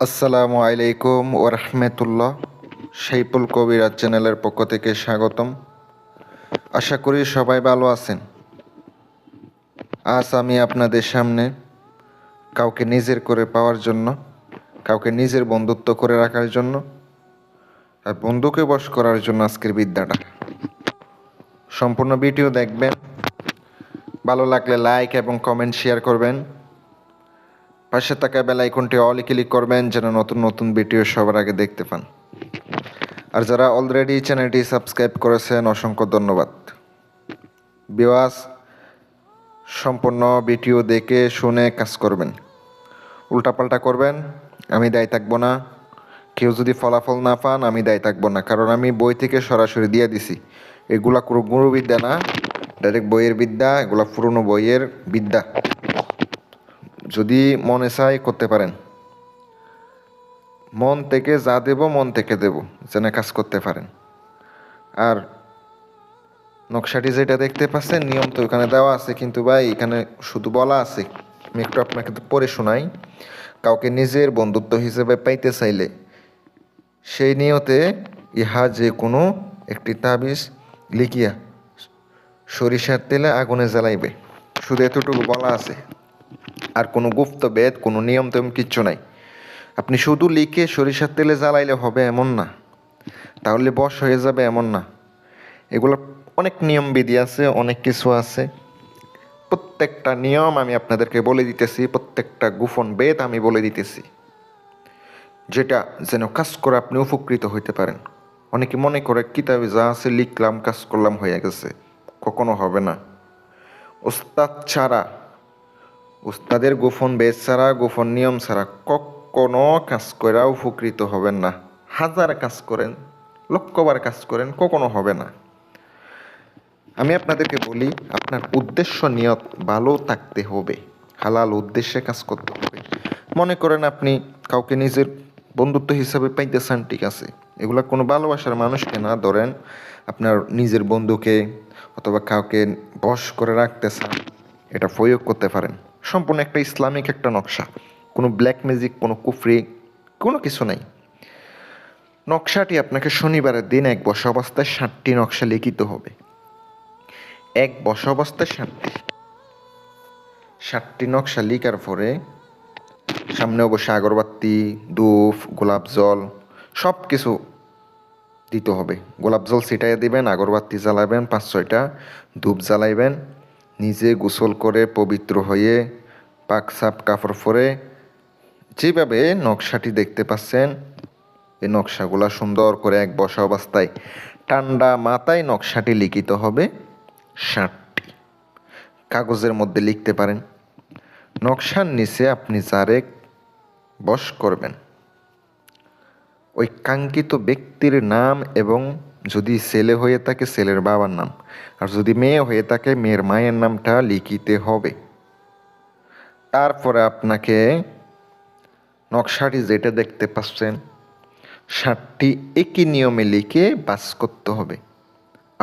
আসসালামু আলাইকুম ওরহমতুল্লাহ। সাইফুল কবিরাজ চ্যানেলের পক্ষ থেকে স্বাগতম। আশা করি সবাই ভালো আছেন। আজ আমি আপনাদের সামনে কাউকে নিজের করে পাওয়ার জন্য, কাউকে নিজের বন্ধুত্ব করে রাখার জন্য আর বন্ধুকে বশ করার জন্য আজকের বিদ্যাটা। সম্পূর্ণ ভিডিও দেখবেন। ভালো লাগলে লাইক এবং কমেন্ট শেয়ার করবেন। পাশে থাকা বেল আইকনটি অল ক্লিক করবেন যেন নতুন নতুন ভিডিও সবার আগে দেখতে পান। আর যারা অলরেডি চ্যানেলটি সাবস্ক্রাইব করেছেন অসংখ্য ধন্যবাদ। ভিউয়ার্স, সম্পূর্ণ ভিডিও দেখে শুনে কাজ করবেন। উল্টাপাল্টা করবেন, আমি দায়ী থাকবো না। কেউ যদি ফলাফল না পান, আমি দায়ী থাকবো না, কারণ আমি বই থেকে সরাসরি দিয়ে দিছি। এগুলা কোনো গুরুবিদ্যা না, ডাইরেক্ট বইয়ের বিদ্যা। এগুলা পুরনো বইয়ের বিদ্যা। যদি মনে চায় করতে পারেন। মন থেকে যা দেব মন থেকে দেব, যেন কাজ করতে পারেন। আর নকশাটি যেটা দেখতে পাচ্ছেন, নিয়ম তো ওখানে দেওয়া আছে, কিন্তু ভাই এখানে শুধু বলা আছে, আমি একটু আপনাকে তো পড়ে শোনাই। কাউকে নিজের বন্ধুত্ব হিসেবে পাইতে চাইলে সেই নিয়তে ইহা যে কোনো একটি তাবিজ লিখিয়া সরিষার তেলে আগুনে জ্বালাইবে। শুধু এতটুকু বলা আছে, আর কোনো গুপ্ত বেদ, কোনো নিয়ম তেমন কিচ্ছু নাই। আপনি শুধু লিখে সরিষার তেলে জ্বালাইলে হবে এমন না, তাহলে বশ হয়ে যাবে এমন না। এগুলো অনেক নিয়ম বিধি আছে, অনেক কিছু আছে। প্রত্যেকটা নিয়ম আমি আপনাদেরকে বলে দিতেছি, প্রত্যেকটা গোপন বেদ আমি বলে দিতেছি, যেটা যেন কাজ করে আপনি উপকৃত হইতে পারেন। অনেকে মনে করে কিতাবে যা আছে লিখলাম, কাজ করলাম, হয়ে গেছে। কখনো হবে না। ওস্তাদ ছাড়া, ওস্তাদের গোপন বেদ ছাড়া, গোপন নিয়ম ছাড়া কখনো কাজ করে উপকৃত হবেন না। হাজার কাজ করেন, লক্ষবার কাজ করেন, কখনো হবে না। আমি আপনাদেরকে বলি, আপনার উদ্দেশ্য নিয়ত ভালো থাকতে হবে, হালাল উদ্দেশ্যে কাজ করতে হবে। মনে করেন আপনি কাউকে নিজের বন্ধুত্ব হিসাবে পাইতে চান, ঠিক আছে। এগুলা কোনো ভালোবাসার মানুষকে না, ধরেন আপনার নিজের বন্ধুকে অথবা কাউকে বশ করে রাখতে চান, এটা প্রয়োগ করতে পারেন। সম্পূর্ণ একটা ইসলামিক একটা নকশা, কোনো ব্ল্যাক ম্যাজিক, কোনো কুফরি, কোনো কিছু নাই। নকশাটি আপনাকে শনিবারের দিন এক বসা অবস্থায় 7টি নকশা লিখিত হবে। এক বসা অবস্থায় 7টি নকশা লিখার পরে সামনে অবশ্যই আগরবাতি, ধূপ, গোলাপ জল সব কিছু দিতে হবে। গোলাপ জল ছিটাইয়া দিবেন, আগরবাতি জ্বালাবেন 5-6টা, ধূপ জ্বালাইবেন। নিজে গোসল করে পবিত্র হয়ে পাক সাপ কাপড় পরে যেভাবে নকশাটি দেখতে পাচ্ছেন, এই নকশাগুলা সুন্দর করে এক বসা অবস্থায় ঠান্ডা মাথায় নকশাটি লিখিত হবে 7টি। কাগজের মধ্যে লিখতে পারেন। নকশার নিচে আপনি যারে বশ করবেন, ওই কাঙ্ক্ষিত ব্যক্তির নাম, এবং যদি ছেলে হয়ে থাকে ছেলের বাবার নাম, আর যদি মেয়ে হয়ে থাকে মেয়ের মায়ের নামটা লিখিতে হবে। তারপরে আপনাকে নকশাটি যেটা দেখতে পাচ্ছেন 7টি একই নিয়মে লিখে বাস করতে হবে।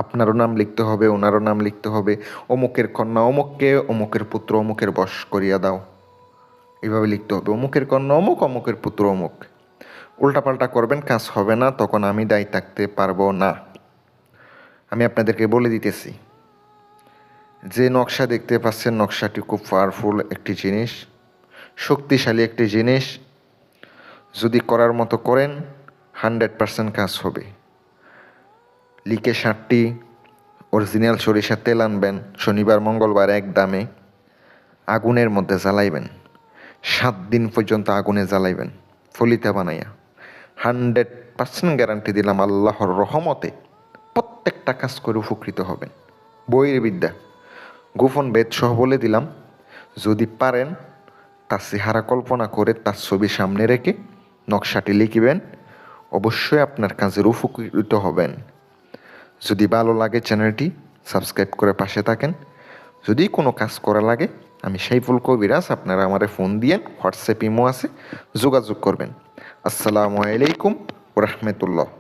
আপনারও নাম লিখতে হবে, ওনারও নাম লিখতে হবে। অমুকের কন্যা অমুককে, অমুকের পুত্র অমুকের বশ করিয়া দাও, এইভাবে লিখতে হবে। অমুকের কন্যা অমুক, অমুকের পুত্র অমুক। উল্টাপাল্টা করবেন, কাজ হবে না, তখন আমি দায়ী থাকতে পারবো না। আমি আপনাদেরকে বলে দিতেছি, যে নকশা দেখতে পাচ্ছেন, নকশাটি খুব পাওয়ারফুল একটি জিনিস, শক্তিশালী একটি জিনিস। যদি করার মতো করেন 100% কাজ হবে। লিখে 7টি অরিজিনাল সরিষার তেল আনবেন, শনিবার মঙ্গলবার এক দামে আগুনের মধ্যে জ্বালাইবেন। 7 দিন পর্যন্ত আগুনে জ্বালাইবেন ফলিতা বানাইয়া। 100% গ্যারান্টি দিলাম, আল্লাহর রহমতে প্রত্যেকটা কাজ করে উপকৃত হবেন। বইয়ের বিদ্যা, গোপন বেদ সহ বলে দিলাম। যদি পারেন তার চেহারা কল্পনা করে তার ছবি সামনে রেখে নকশাটি লিখিবেন, অবশ্যই আপনার কাজের উপকৃত হবেন। যদি ভালো লাগে চ্যানেলটি সাবস্ক্রাইব করে পাশে থাকেন। যদি কোনো কাজ করা লাগে, আমি সাইফুল কবিরাজ, আপনারা আমারে ফোন দিয়ে হোয়াটসঅ্যাপ ইমো আছে, যোগাযোগ করবেন। আসসালামু আলাইকুম ওয়া রাহমাতুল্লাহ।